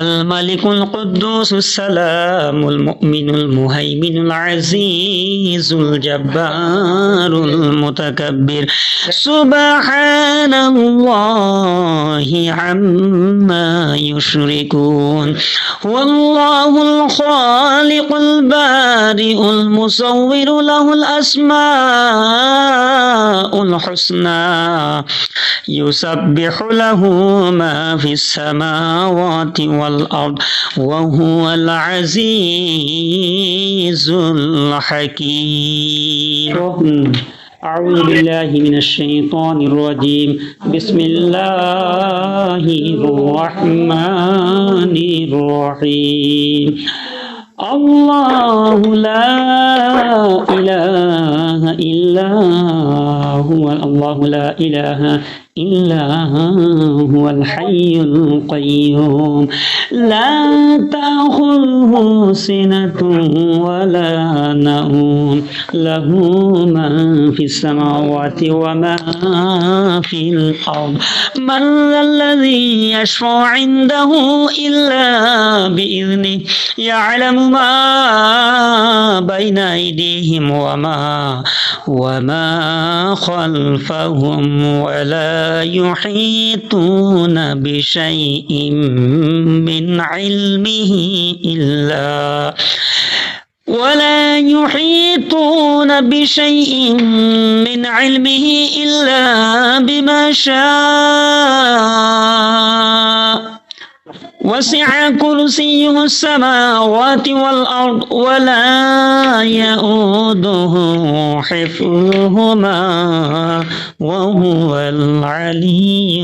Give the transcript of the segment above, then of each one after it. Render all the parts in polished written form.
الملك القدوس السلام المؤمن المهيمن العزيز الجبار المتكبر سبحان الله عما يشركون هو الله الخالق البارئ المصور له الأسماء الحسنى يسبح له ما في السماوات والأرض وهو العزيز الحكيم. أعوذ بالله من الشيطان الرجيم. بسم الله الرحمن الرحيم. الله لا إله إلا هو الله لا إله إلا هو الحي القيوم لا تأخذه سنة ولا نوم له ما في السماوات وما في الأرض من ذا الذي يشفع عنده إلا بإذنه يعلم ما بين أيديهم وما خلفهم ولا يحيطون بشيء من علمه إلا بما شاء وسع كرسيه السماوات والأرض ولا يؤوده حفظهما وهو العلي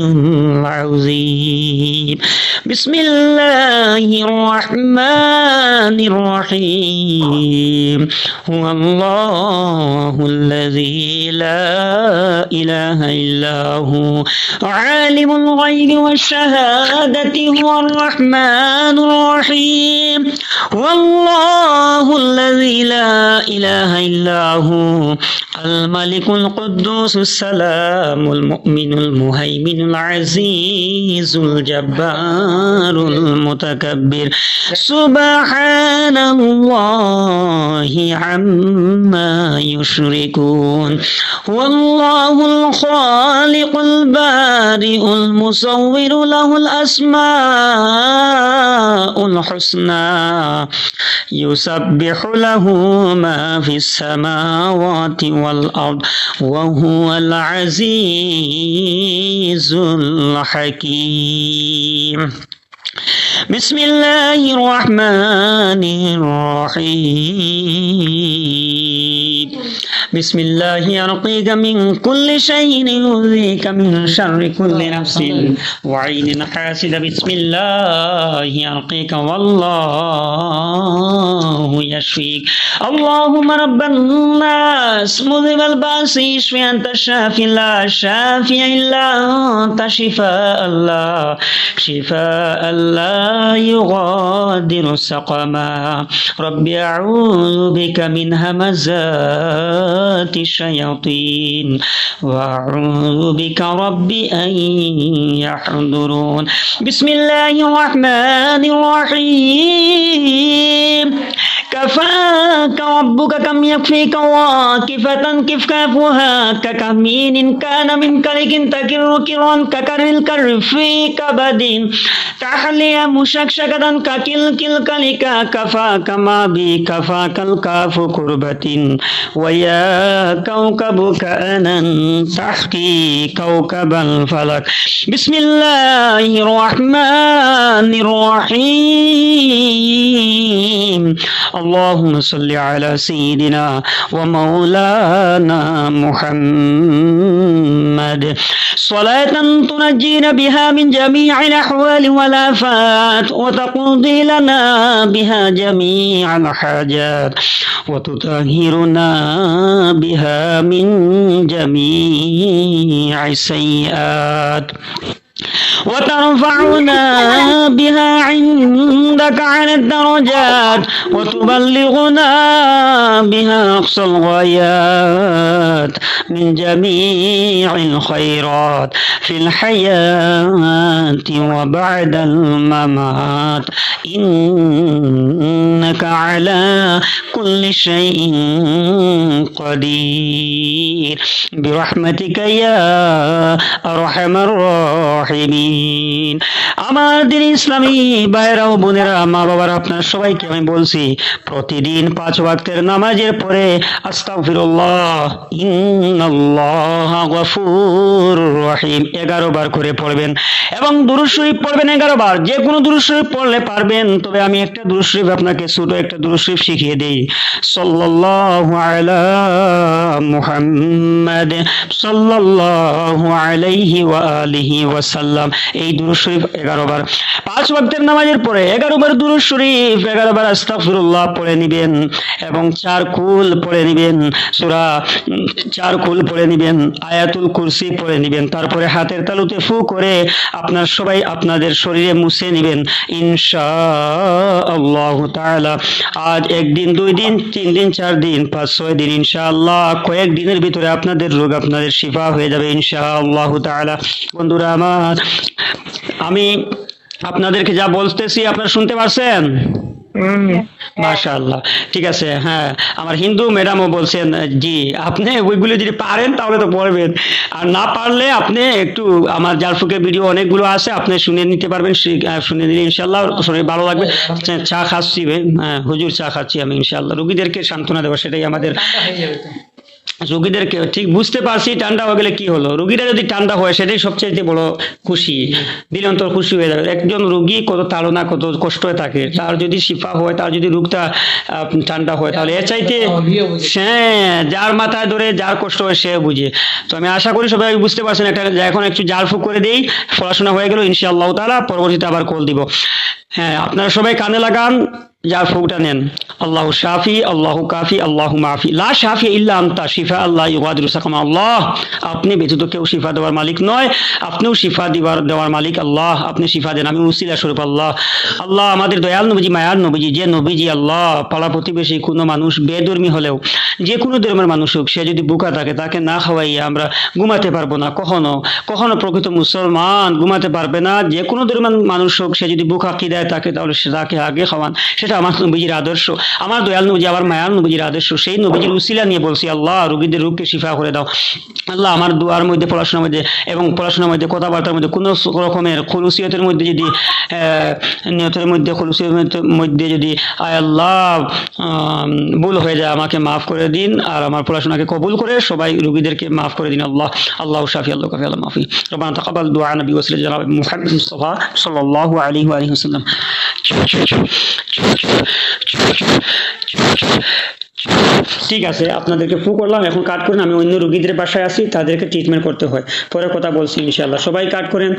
العظيم. بسم الله الرحمن الرحيم. هو الله الذي لا إله إلا هو عالم الغيب والشهادة هو الرحمن الرحيم. هو الله الذي لا إله إلا هو الملك القدوس السلام المؤمن المهيمن العزيز الجبار المتكبر سبحان الله عما يشركون هو الله الخالق البارئ المصور له الأسماء الحسنى يسبح له ما في السماوات والأرض وهو العزيز الحكيم. بسم الله الرحمن الرحيم. بسم الله يرقيك من كل شيء يؤذيك من شر كل نفس وعين حاسد. بسم الله يرقيك والله يشفيك. اللهم رب الناس مذهب الباس اشفي أنت الشافي لا شافي إلا أنت شفاء لا يغادر سقما. ربي أعوذ بك من همزات الشياطين وأعوذ بك ربي أن يحضرون. بسم الله الرحمن الرحيم. كفاك ربك كم يكفيك واكفة كف كافها ككمين كان من كلك تكر كرا ككر الكر في كبد تحلي مشكشكة ككل كلك كفاك ما بي كفاك الكاف كربة ويا كوكب كأنا تحكي كوكب الفلك. بسم الله الرحمن الرحيم. اللهم صل على سيدنا ومولانا محمد صلاة تنجينا بها من جميع الأحوال والآفات وتقضي لنا بها جميع الحاجات وتطهرنا بها من جميع السيئات. وترفعنا بها عندك على الدرجات وتبلغنا بها أقصى الغايات من جميع الخيرات في الحياة وبعد الممات إنك على كل شيء قدير برحمتك يا أرحم الراحمين। আমার দিন ইসলামী ভাইরা ও বোনেরা, মা বাবার, আপনার সবাইকে আমি বলছি প্রতিদিন 5 ওয়াক্তের নামাজের পরে আস্তাগফিরুল্লাহ ইন্নাল্লাহ গফুর রহিম 11 বার করে পড়বেন এবং দুরূদ শরীফ পড়বেন 11 বার। যে কোনো দুরূদ শরীফ পড়লে পারবেন, তবে আমি একটা দুরূদ শরীফ আপনাকে ছোট একটা দুরূদ শরীফ শিখিয়ে দেই। সাল্লাল্লাহু আলা মুহাম্মাদ সাল্লাল্লাহু আলাইহি ওয়া আলিহি ওয়া সাল্লাম। এই দুরূদ শরীফ 11 বার 5 ওয়াক্তের নামাজের পরে 11 বার দুরূদ শরীফ 11 বার আস্তাগফিরুল্লাহ পড়ে নেবেন এবং 4 কুল পড়ে নেবেন, সূরা 4 কুল পড়ে নেবেন, আয়াতুল কুরসি পড়ে নেবেন। তারপরে হাতের তালুতে ফু করে আপনার সবাই আপনাদের শরীরে মুছে নেবেন ইনশাআল্লাহ তাআলা। আজ 1 দিন 2 দিন 3 দিন 4 দিন 5 6 দিন ইনশাআল্লাহ কয়েক দিনের ভিতরে আপনাদের রোগ আপনাদের শিফা হয়ে যাবে ইনশাআল্লাহ তাআলা। বন্ধুরা আমার, আমি আপনাদেরকে যা বলতেছি আপনারা শুনতে পারছেন? মাশাআল্লাহ, ঠিক আছে। হ্যাঁ, আমার হিন্দু ম্যাডামও বলছেন জি আপনি ওইগুলো যদি পারেন তাহলে তো পড়বেন, আর না পারলে আপনি একটু আমার জালফুকের ভিডিও অনেকগুলো আছে, আপনি শুনে নিতে পারবেন। শুনে নিলে ইনশাআল্লাহ শরীর ভালো লাগবে। চা খাচ্ছি, হ্যাঁ হুজুর চা খাচ্ছি আমি ইনশাআল্লাহ। রোগীদেরকে সান্ত্বনা দেবো, সেটাই আমাদের। রোগীদেরকে ঠিক বুঝতে পারছি ঠান্ডা হয়ে গেলে কি হলো, রোগীরা যদি ঠান্ডা হয় সেটাই সবচেয়ে বড় খুশি, দিলন্তর খুশি হয়ে যাবে। একজন রোগী কত তাড়না কত কষ্ট থাকে, তার যদি শিফা হয়, তার যদি রোগটা ঠান্ডা হয়, তাহলে এর চাইতে হ্যাঁ, যার মাথায় ধরে যার কষ্ট হয় সে বুঝে। তো আমি আশা করি সবাই বুঝতে পারছেন। এখন একটু জালফুক করে দেই, পড়াশোনা হয়ে গেল ইনশাআল্লাহ তাআলা। পরবর্তীতে আবার কল দিব। হ্যাঁ, আপনারা সবাই কানে লাগান, যার ফুকটা নেন। আল্লাহু শাফি আল্লাহু কাফি আল্লাহু মাফি লা শাফি ইল্লা আনতা শিফা আল্লাহ ইউগাদিরু সাকামা। আল্লাহ, আপনি ব্যতীত কেউ শিফা দেওয়ার মালিক নয়, আপনিও শিফা দেওয়ার মালিক আল্লাহ, আপনি শিফা দেন। আমি উসিলা স্বরূপ আল্লাহ। আল্লাহ, আমাদের দয়াল নবীজি, মায়ার নবীজি, যে নবীজি আল্লাহ পাড়া প্রতিবেশী কোনো মানুষ বেধর্মী হলেও, যে কোনো ধর্মের মানুষ হোক, সে যদি বুকা থাকে তাকে না খাওয়াইয়ে আমরা ঘুমাতে পারবো না। কখনো প্রকৃত মুসলমান ঘুমাতে পারবে না। যে কোনো ধর্মের মানুষ হোক, সে যদি বুকা খিদায় থাকে তাহলে সে তাকে আগে খাওয়ান। সেটা আমার নবীজির আদর্শ, আমার দয়াল নবীজি, আমার মায়ার নবীজির আদর্শ। সেই নবীজির উসিলা নিয়ে বলছি আল্লাহ রোগীদের রোগকে শিফা করে দাও। আল্লাহ, আমার দুয়ার মধ্যে, পড়াশোনার মধ্যে এবং পড়াশোনার মধ্যে, কথাবার্তার মধ্যে কোনো রকমের খুলুসিয়তের মধ্যে যদি নিয়তের মধ্যে, খুলুসিয়তের মধ্যে যদি আল্লাহ ভুল হয়ে যায়, আমাকে মাফ করে দিন আর আমার পড়াশোনাকে কবুল করে সবাই রোগীদেরকে মাফ করে দিন। আল্লাহ আল্লাহ শাফি আল্লাহ কাফি আল্লাহ মাফি। রব্বানা তাকাব্বাল দুআ নবী ওয়াসিলা জনাব মুহাম্মদ মুস্তাফা সাল্লাল্লাহু আলাইহি ওয়া আলিহি ওয়াসাল্লাম। ঠিক আছে, আপনাদেরকে ফু করলাম, এখন কাট করেন। আমি অন্য রোগীদের বাসায় আছি, তাদেরকে ট্রিটমেন্ট করতে হয়, পরে কথা বলছি ইনশাআল্লাহ। সবাই কাট করেন।